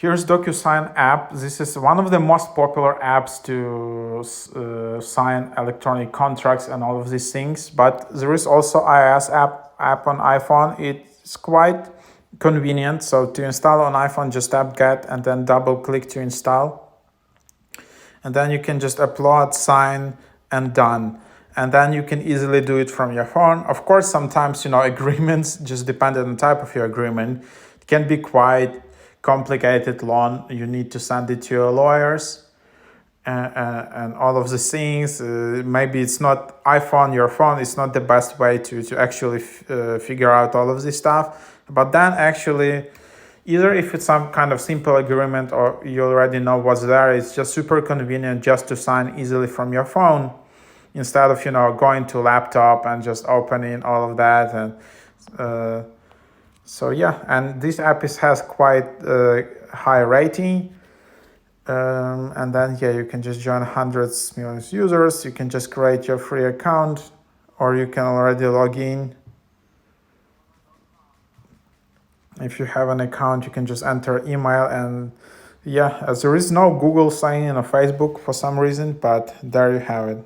Here's DocuSign app. This is one of the most popular apps to sign electronic contracts and all of these things. But there is also iOS app on iPhone. It's quite convenient. So to install on iPhone, just tap Get and then double click to install. And then you can just upload, sign, and done. And then you can easily do it from your phone. Of course, sometimes, agreements, just depending on the type of your agreement, it can be quite complicated, long. You need to send it to your lawyers and all of the things. Maybe it's not your phone is not the best way to actually figure out all of this stuff. But then actually, either if it's some kind of simple agreement or you already know what's there, it's just super convenient just to sign easily from your phone instead of, going to laptop and just opening all of that. And so yeah, and this app has quite high rating. And then you can just join hundreds millions users. You can just create your free account, or you can already log in. If you have an account, you can just enter email, and as there is no Google sign in or Facebook for some reason, but there you have it.